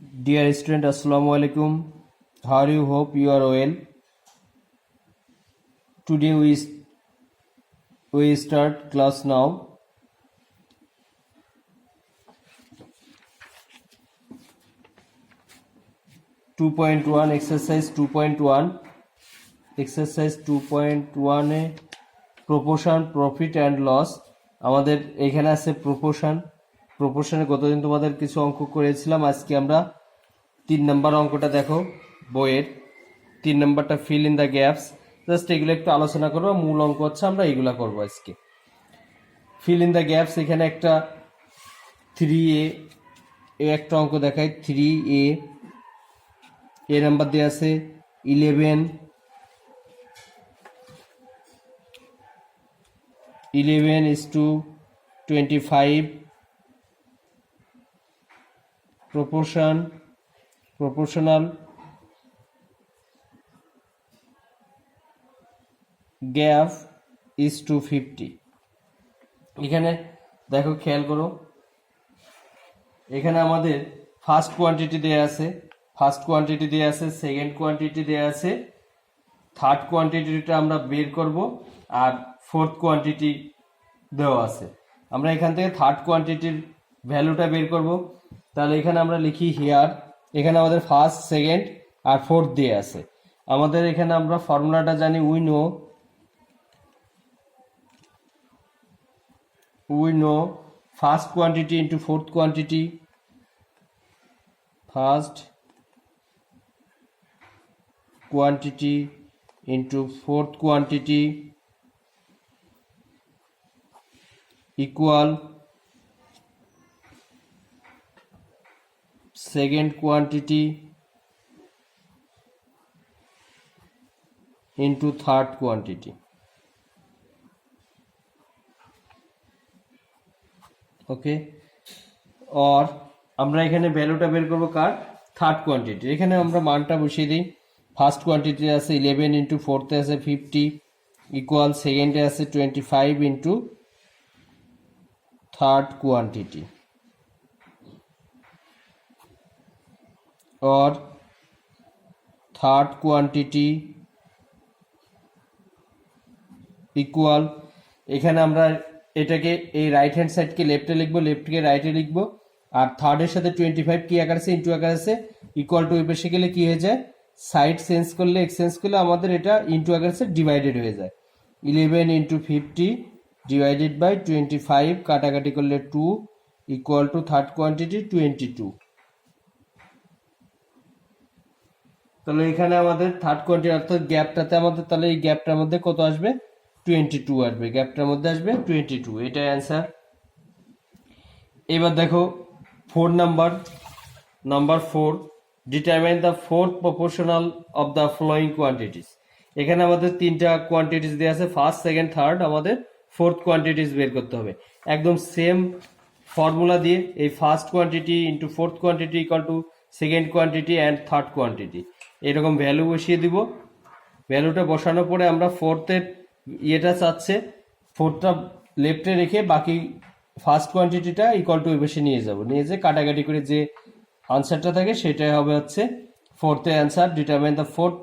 Dear student, Assalamu alaikum. How are you? Hope you are well. Today we start class now. Exercise 2.1 exercise 2.1 এ proportion profit and loss আমাদের এখানে আছে প্রপোর্শনে গতদিন তোমাদের কিছু অঙ্ক করেছিলাম। আজকে আমরা 3 নম্বর অঙ্কটা দেখো বইয়ের 3 নম্বরটা fill in the gaps. Just এগুলো একটু আলোচনা করবো, মূল অঙ্ক হচ্ছে আমরা এগুলা করবো আজকে। ফিল ইন দ্য গ্যাপস, এখানে একটা 3a একটা অঙ্ক দেখায়। 3a এ নাম্বার দেওয়া আছে 11 is to 25 proportional gap is to 50। এখানে দেখো, খেয়াল করো, এখানে আমাদের ফার্স্ট কোয়ান্টিটি দেয়া আছে, সেকেন্ড কোয়ান্টিটি দেয়া আছে, থার্ড কোয়ান্টিটিটা আমরা বের করব, আর ফোর্থ কোয়ান্টিটি দেওয়া আছে। আমরা এখান থেকে থার্ড কোয়ান্টিটির ভ্যালুটা বের করব। তাহলে এখানে আমরা লিখি হিয়ার, এখানে আমাদের ফার্স্ট, সেকেন্ড আর ফোর্থ দিয়ে আছে। আমাদের এখানে আমরা ফর্মুলাটা জানি, we know first quantity into fourth quantity, first quantity into fourth quantity equal second quantity into third quantity। ওকে, और আমরা এখানে ভ্যালুটা বের করব কার, থার্ড কোয়ান্টিটি। এখানে আমরা মানটা বসিয়ে দিই। ফার্স্ট কোয়ান্টিটি আছে 11 ইন্টু ফোর্থে আছে 50 ইকুয়াল সেকেন্ডে আছে 25 ইন্টু थर्ड क्वांटिटी, और थर्ड क्वांटिटी इक्वल, এখানে আমরা এটাকে এই রাইট হ্যান্ড সাইডকে লেফটে লিখবো, লেফটকে রাইটে লিখবো, আর থার্ডের সাথে 25 কি আকার আছে, ইন্টু আকার আছে, ইকুয়াল টু পাশে গেলে কি হয়ে যায়, সাইড চেঞ্জ করলে এক্সচেঞ্জ করলে আমাদের এটা ইন্টু আকার আছে ডিভাইডেড হয়ে যায়। 11 ইন্টু 50 ডিভাইডেড বাই 25, কাটাকাটি করলে 2 ইকুয়াল টু থার্ড কোয়ান্টিটি 22। তাহলে এখানে আমাদের থার্ড কোয়ান্টিটি অর্থাৎ গ্যাপটাতে আমাদের, তাহলে এই গ্যাপটার মধ্যে কত আসবে, 22 আসবে, গ্যাপটার মধ্যে আসবে 22, এটাই অ্যান্সার। এবার দেখো 4 number 4, determine the fourth proportional of the following quantities. এখানে আমাদের 3টা কোয়ান্টিটিস দেওয়া আছে, ফার্স্ট, সেকেন্ড, থার্ড, আমাদের ফোর্থ কোয়ান্টিটিস বের করতে হবে। একদম সেম ফর্মুলা দিয়ে, এই first quantity into fourth quantity equal two second quantity and third quantity, এরকম ভ্যালু বসিয়ে দিব। ভ্যালুটা বসানোর পরে আমরা ফোর্থের ইয়েটা চাচ্ছে, ফোর্থটা লেফটে রেখে বাকি ফার্স্ট কোয়ান্টিটিটা ইকুয়াল টু বসে নিয়ে যাব, নিয়ে যে কাটাকাটি করে যে আনসারটা থাকে সেটাই হবে হচ্ছে ফোর্থের answer. Determine the fourth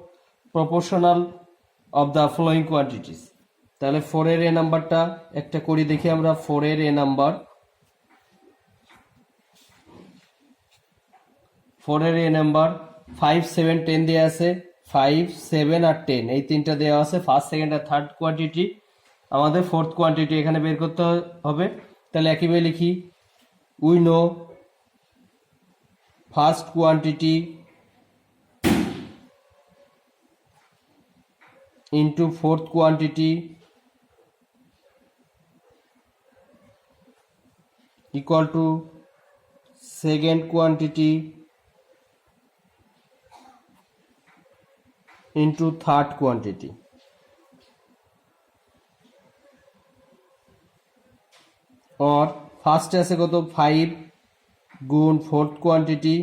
proportional of the following quantities. তাহলে 4-এর এ নাম্বারটা একটা করি, দেখি আমরা। 4-এর এ নাম্বার, 5, 7, 10 দেওয়া আছে, 5, 7 আর 10 এই তিনটা দেওয়া আছে, ফার্স্ট, সেকেন্ড আর থার্ড কোয়ান্টিটি। আমাদের ফোর্থ কোয়ান্টিটি এখানে বের করতে হবে। তাহলে একইভাবে লিখি, we know first quantity into fourth quantity equal to second quantity into third quantity। और ফার্স্টে আছে কত, 5 গুণ ফোর্থ কোয়ান্টিটি,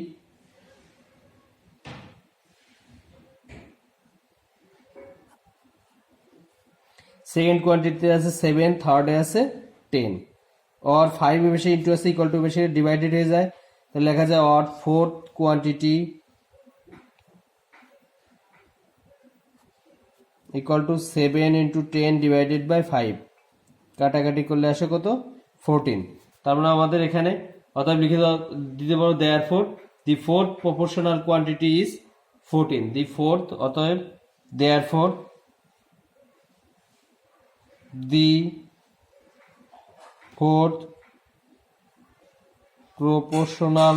সেকেন্ড কোয়ান্টিটিতে আছে 7, থার্ডে আছে 10, और 5 में से इंटू আছে इक्वल टू में से डिवाइडेड हो जाए। লেখা যায় odd fourth quantity equal to 7 into 10 divided by 5, কাটাকাটি করলে আসে কত 14। তার মানে আমাদের এখানে অতএব লিখে দিতে পারো therefore the fourth proportional quantity is 14, the fourth, অতএব therefore the fourth proportional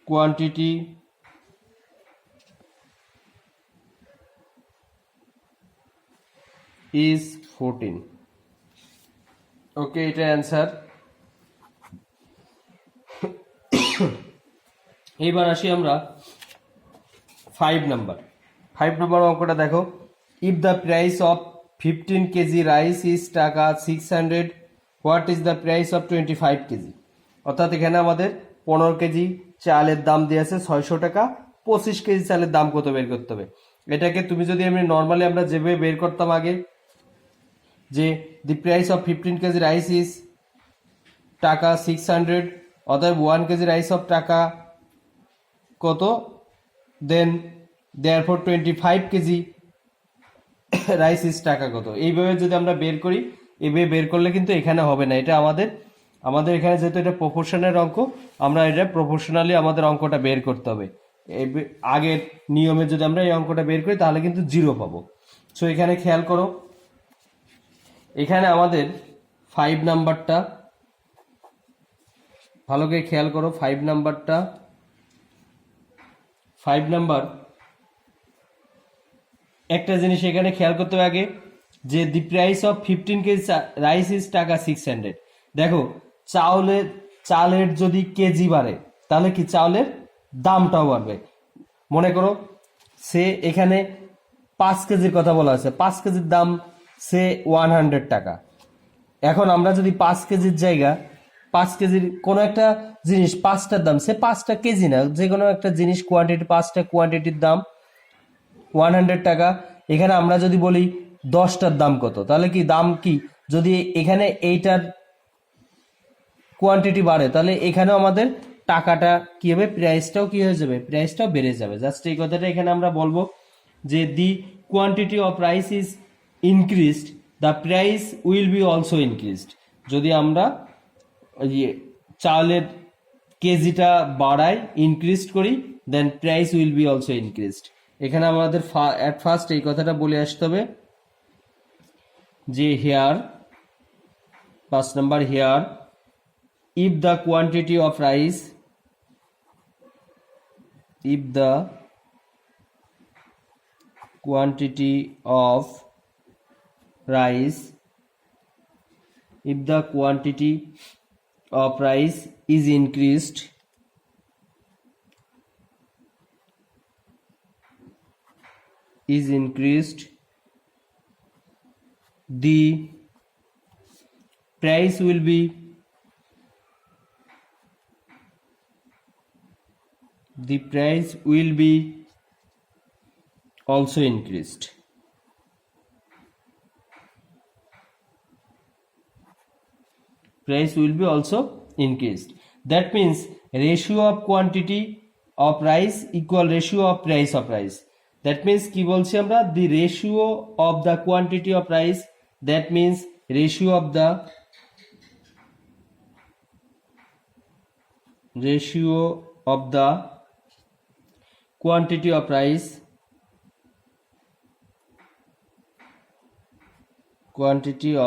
quantity is 14. Okay, এটা অ্যান্সার। এইবার আসি আমরা 5 নাম্বার অঙ্কটা দেখো। If the price of 15 kg rice is টাকা 600, what is the price of 25 kg? অর্থাৎ এখানে আমাদের 15 কেজি চালের দাম দিয়েছে 600 টাকা, 25 কেজি চালের দাম কত বের করতে হবে। এটাকে তুমি যদি এমনি নর্মালি আমরা যেভাবে বের করতাম আগে, যে দি price of 15 kg rice is টাকা 600, অতএব 1 কেজি রাইস অফ টাকা কত, দেন দেয়ারফর 25 কেজি রাইস ইজ টাকা কত। এইভাবে যদি আমরা বের করি, এইভাবে বের করলে কিন্তু এখানে হবে না। এটা আমাদের এখানে যেহেতু এটা প্রপোর্শনের অঙ্ক, আমরা এটা প্রপোর্শনালি আমাদের অঙ্কটা বের করতে হবে। আগের নিয়মে যদি আমরা এই অঙ্কটা বের করি তাহলে কিন্তু 0 পাবো। সো এখানে খেয়াল করো, এখানে আমাদের 5 নাম্বারটা ভালো করে খেয়াল করো। 5 নাম্বার একটা জিনিস এখানে খেয়াল করতে হবে আগে, যে দি price of 15 kg rice is টাকা 600। দেখো, চালের যদি কেজি বাড়ে তাহলে কি চাউলের দামটাও বাড়বে। মনে করো সে এখানে 5 কেজির কথা বলা আছে, 5 কেজির দাম সে 100 টাকা। এখন আমরা যদি 5 কেজির জায়গা 5 কেজির কোনো একটা জিনিস 5টার দাম, সে 5টা কেজি না, যে কোনো একটা জিনিস কোয়ান্টিটি, 5টা কোয়ান্টিটির দাম 100 টাকা। এখানে আমরা যদি বলি 10টার দাম কত, তাহলে কি দাম কি, যদি এখানে এইটার কোয়ান্টিটি বাড়ে তাহলে এখানেও আমাদের টাকাটা কি হবে, প্রাইসটাও কি হয়ে যাবে, প্রাইসটাও বেড়ে যাবে। জাস্ট এই কথাটা এখানে আমরা বলবো যে the quantity of rice is increased, the price will be also increased. যদি আমরা চালের কেজিটা বাড়াই, ইনক্রিজ করি, then price will be also increased. এখানে আমাদের অ্যাট ফার্স্ট এই কথাটা বলে আসতে হবে যে here 5 number, here if the quantity of rice, if the quantity of rice, if the quantity of rice is increased, the price will be also increased. Price will be also increased. That means ratio of quantity of rice equal ratio of price of rice. That means কি বলছি আমরা, the ratio of the quantity of rice, that means ratio of the quantity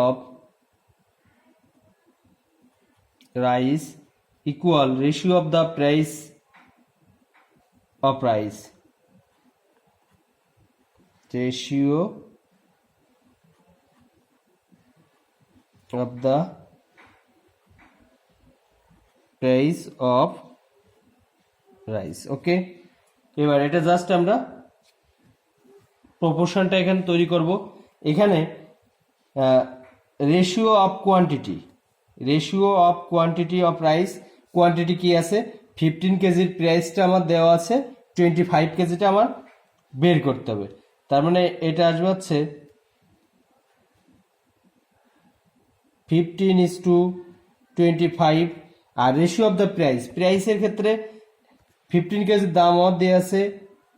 of rice equal ratio of the price of rice, ratio of the price of rice. ওকে, এবার এটা just আমরা প্রপোর্শনটা এখানে তৈরি করব। এখানে ratio of quantity of rice, quantity কি আছে, 15 কেজির প্রাইসটা আমার দেওয়া আছে, 25 কেজিটা আমার বের করতে হবে। তার মানে এটা আসবে হচ্ছে 15:25 আর রেশিও অফ দ্য প্রাইসের ক্ষেত্রে 15 কেজির দাম দেওয়া আছে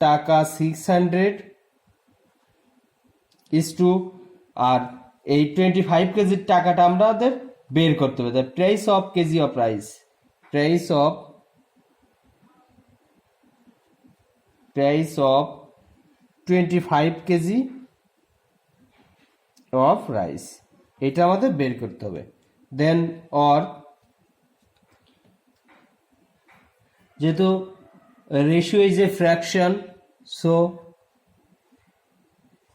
টাকা 600 আর এই 25 কেজির টাকাটা আমাদের বের করতে হবে। Price of KG of rice, price of 25 KG of rice, এটা আমাদের বের করতে হবে। দেন অর যেহেতু ratio is a fraction, so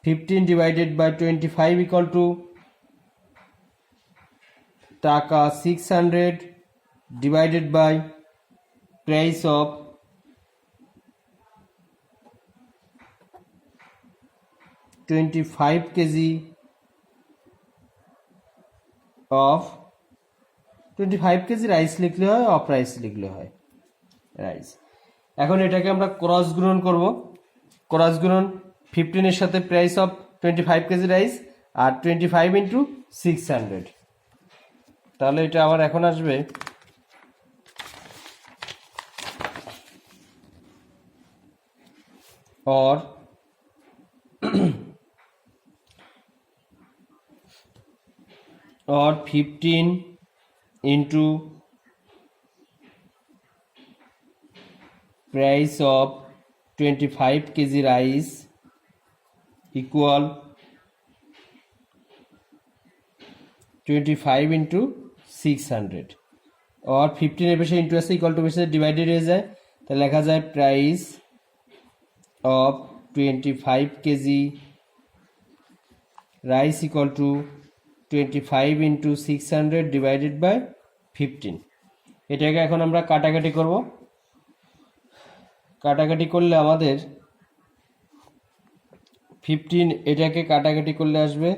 15 divided by 25 equal to টাকা 600 divided by price of 25 kg of 25 kg rice লিখলে হয়, অফ রাইস লিখলে হয় রাইস। এখন এটাকে আমরা ক্রস গুণন করব। ক্রস গুণন 15 এর সাথে প্রাইস অফ 25 কেজি রাইস আর 25 ইন্টু 600, তাহলে এটা আবার এখন আসবে or 15 into price of 25 kg rice equal 25 into 600 और 15 এর পেশে ইন্টু আছে ইকুয়াল টু পেশে ডিভাইডেড হয়ে যায়, তাহলে লেখা যায় price of 25 kg rice equal to 25 into 600 divided by 15। এটাকে এখন আমরা কাটাকাটি করব। কাটাকাটি করলে আমাদের 15 এটাকে কাটাকাটি করলে আসবে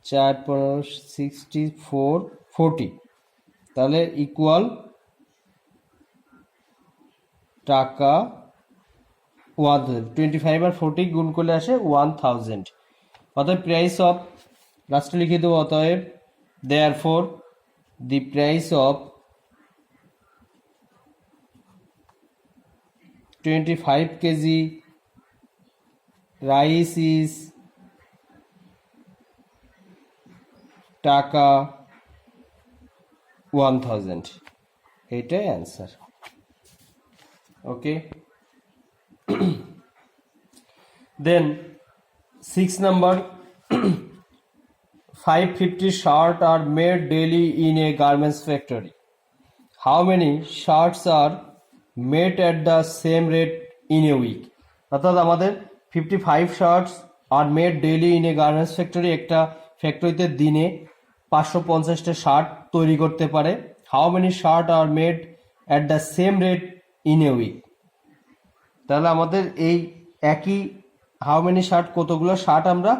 4 15 64 40, তাহলে ইকুয়াল টাকা 1000। 25 আর 40 গুণ করলে আসে 1000। অতএব প্রাইস অফ লাস্টে লিখে দেবো, অতএব therefore the price of 25 kg rice is টাকা 1000, এটাই answer. Okay, then 6 number 550 shirts are made daily in a garments factory. How many shirts are made at the same rate in a week? অর্থাৎ আমাদের 55 shirts are made daily in a garments factory, একটা ফ্যাক্টরিতে দিনে 550টা shirt তৈরি করতে পারে। How many shirts are made at the same rate in a week? তাহলে আমাদের এই একই হাউ মেনি শার্ট, কতগুলো শার্ট আমরা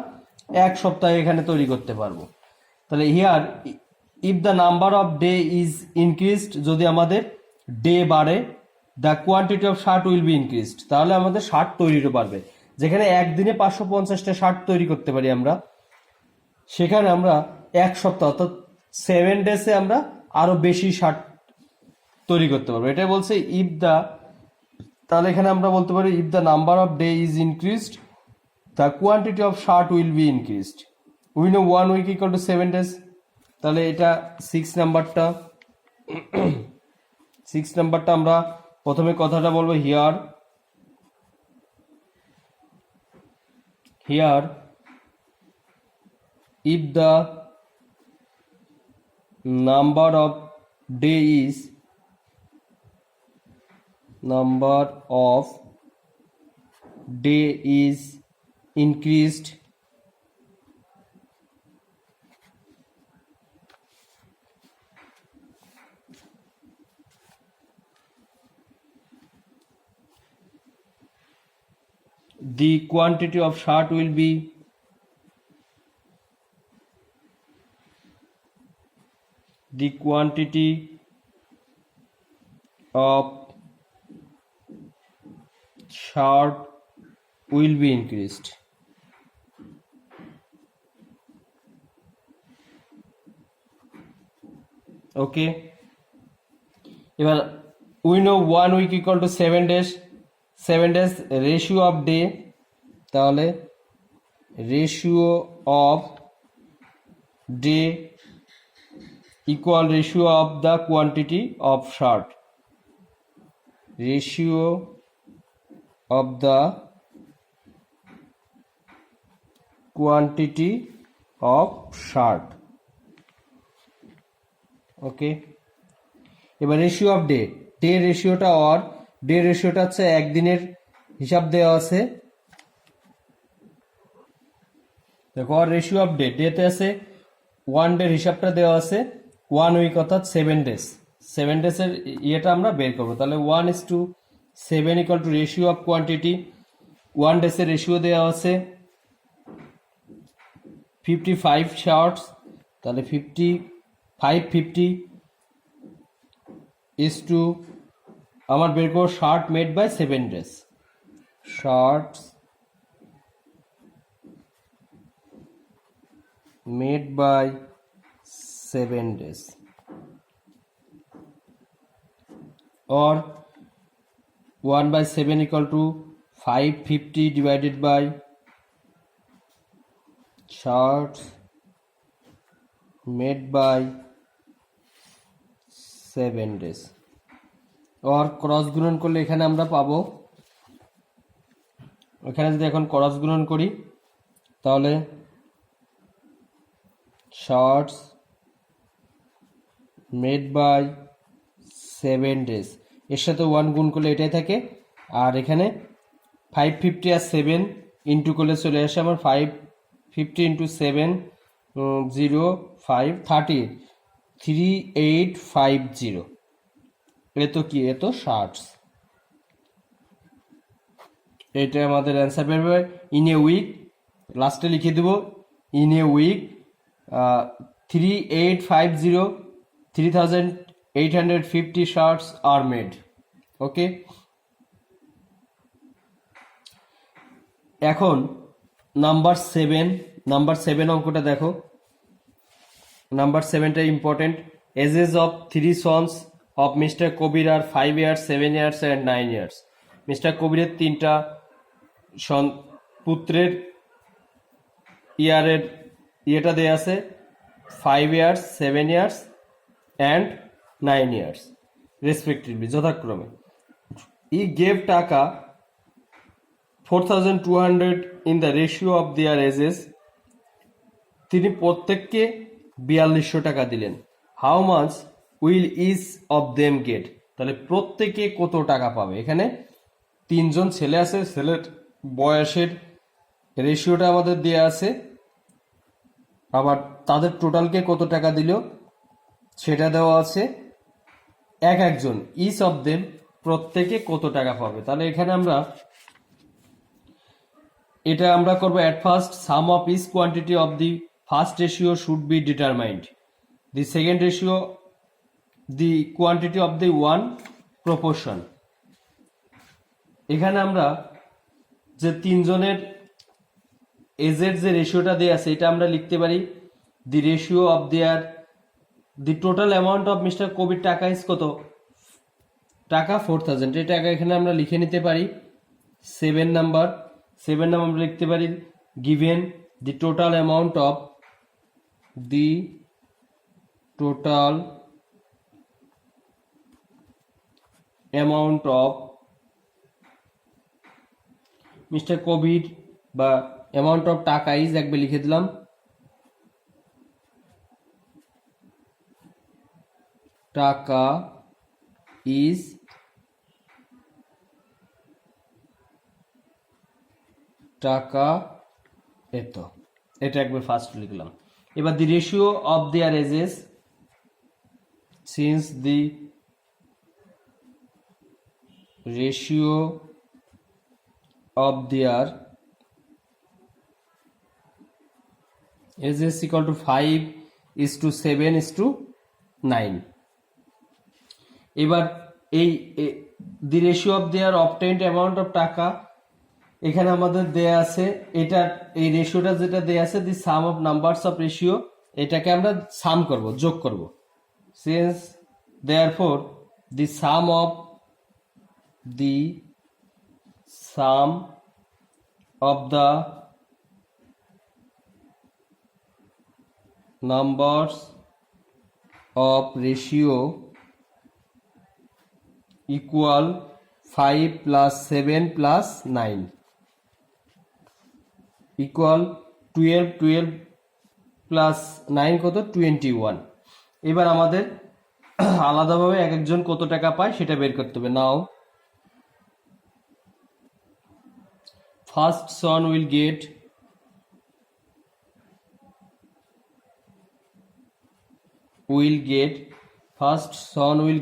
এক সপ্তাহে এখানে তৈরি করতে পারবো। তাহলে here if the number off day is increased, যদি আমাদের ডে বাড়ে, the quantity of shirt will be increased, তাহলে আমাদের শার্ট তৈরিরও বাড়বে। যেখানে একদিনে 550টা শার্ট তৈরি করতে পারি আমরা, সেখানে আমরা এক সপ্তাহ অর্থাৎ 7 ডেজে আমরা আরো বেশি শার্ট তৈরি করতে পারবো। এটাই বলছে ইফ দ্য, তাহলে এখানে আমরা বলতে পারি if the number off day is increased the quantity of shirt will be increased. We know 1 week equal to 7 days, তাহলে এটা 6 নাম্বারটা। 6 নাম্বারটা আমরা প্রথমে কথাটা বলবো here if the number of day is increased, the quantity of shirt will be increased. Okay, এবার we know 1 week equal to 7 days, 7 days ratio of day, তাহলে ratio of day equal ratio of the quantity of shirt, ratio of the quantity of shirt. Okay, এবার ratio of day, day রেশিওটা day রেশিওটা হচ্ছে একদিনের হিসাব দেওয়া আছে। দেখো রেশিও অফ ডে, ডেতে আছে 1 ডের হিসাবটা দেওয়া আছে 1 উইক অর্থাৎ 7 days, 7 days-এর ইয়েটা আমরা বের করবো। তাহলে 1:7 equal to ratio of quantity, 1 days-এর রেশিও দেওয়া আছে 55 শার্টস, তাহলে 50 ইজ টু আমার বের করবো shirt made by 7 days, shirts made by 7 days, or 1/7 equal to 550 divided by shirts made by 7 days, or cross গুণন করলে এখানে আমরা পাবো, এখানে যদি এখন ক্রস গুণন করি তাহলে shirts made by 7 days এর সাথে 1 গুণ করলে এটাই থাকে, আর এখানে 550 আর 7 ইন্টু করলে চলে আসে আমার 550 ইন্টু 7 0 5 30 3850, এ তো কি, এ তো শার্টস। এটা আমাদের অ্যান্সার বেরোবে ইন এ উইক, লাস্টে লিখে দেব in a week 3850 shirts are made. Okay, এখন নাম্বার 7 অঙ্কটা দেখো, নাম্বার 7টা important. Ages of 3 sons of mister Kabir are 5 years, 7 years and 9 years। Mister কবিরের 3টা পুত্রের ইয়ারের ইয়েটা দেয়া আছে 5 years, 7 years and 9 years respectively, যথাক্রমে। He gave taka 4200 in the ratio of their ages, তিনি প্রত্যেককে 4200 টাকা দিলেন। How much will each of them get, তাহলে প্রত্যেকে কত টাকা পাবে। এখানে 3জন ছেলে আছে, ছেলের বয়সের রেশিওটা আমাদের দেয়া আছে, আবার তাদের টোটালকে কত টাকা দিল সেটা দেওয়া আছে, একজন ইচ অফ দেম প্রত্যেকে কত টাকা পাবে। তাহলে এখানে এটা আমরা করবো at first sum of each quantity of the first ratio should be determined, the second ratio the quantity of the one proportion. এখানে আমরা যে 3জনের এজের যে রেশিওটা দেওয়া আছে এটা আমরা লিখতে পারি the ratio of their the total amount of mister Kabir টাকা ইজ কত, টাকা 4000, এই টাকা এখানে আমরা লিখে নিতে পারি। 7 নাম্বার আমরা লিখতে পারি given the total amount of mister Kabir বা অ্যামাউন্ট অফ টাকা ইজ একবার লিখে দিলাম, টাকা ইজ টাকা এত, এটা একবার ফার্স্ট লিখলাম। এবার the ratio of their ages, since the ratio of their ages equal to 5:7:9। এবার এই the ratio of their obtained amount of taka এখানে আমাদের দেয়া আছে, এটা এই রেশিওটা যেটা দেয়া আছে দি সাম অফ নাম্বারস অফ রেশিও, এটাকে আমরা সাম করব, যোগ করব। since therefore the sum of the numbers of ratio equal 5 plus 7 plus 9 equal 12 plus 9 কত 21। এবার আমাদের আলাদাভাবে এক একজন কত টাকা পায় সেটা বের করতে হবে। Now first son will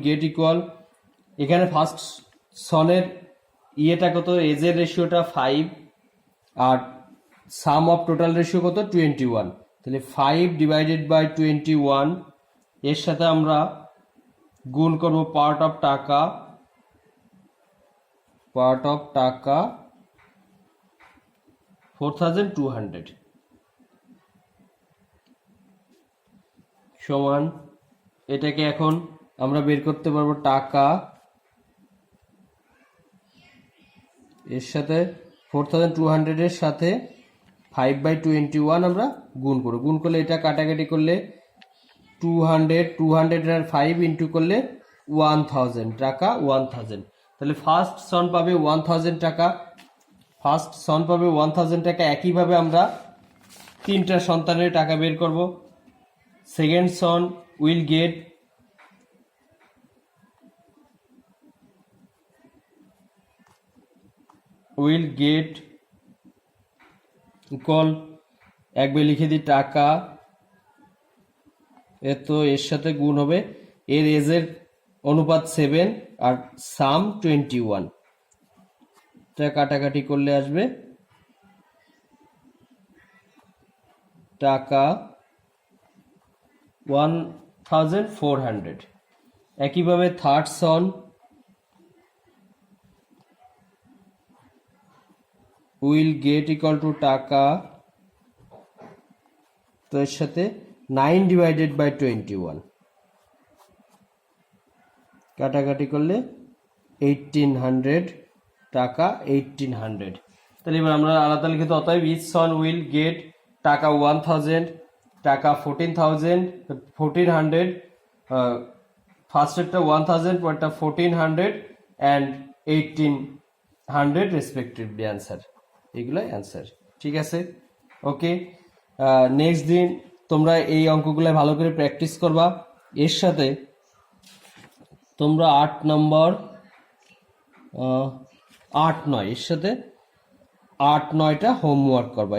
get equal, এখানে ফার্স্ট সনের ইয়েটা কত, এজের রেশিওটা 5 আর সাম অফ টোটাল রেশিও কত 21, তাহলে 5 ডিভাইডেড বাই 21 এর সাথে আমরা গুণ করব পার্ট অফ টাকা 4200 সমান, এটাকে এখন আমরা বের করতে পারবো টাকা এর সাথে 4200 এর সাথে 5/21 আমরা গুণ করলে এটা কাটাকাটি করলে 200 আর 5 ইন্টু করলে 1000 টাকা 1000, তাহলে ফার্স্ট সন পাবে 1000 টাকা। একইভাবে আমরা তিনটা সন্তানের টাকা বের করব। Second Son will get equal, একবার লিখে দিই টাকা এত, এর সাথে গুণ হবে এর এজের অনুপাত 7 আর সাম 21, এটা কাটাকাটি করলে আসবে টাকা 1400। একইভাবে third Son will get equal to টাকা, তো এর সাথে 9 ডিভাইডেড বাই 21 কাটাকাটি করলে 1800 টাকা 1800। তাহলে এবার আমরা আলাদা লিখে তো, অতএব ইচ সন উইল গেট টাকা 1000, টাকা 1400, ফার্স্টেরটা 1000, পরেরটা 1400 অ্যান্ড 1800 রেসপেক্টিভলি অ্যান্সার। এগুলো অ্যান্সার, ঠিক আছে। ওকে, নেক্সট দিন তোমরা এই অঙ্কগুলো ভালো করে প্র্যাকটিস করবা। এর সাথে তোমরা 8 নম্বর 8-9 এর সাথে 8-9টা হোমওয়ার্ক করবা।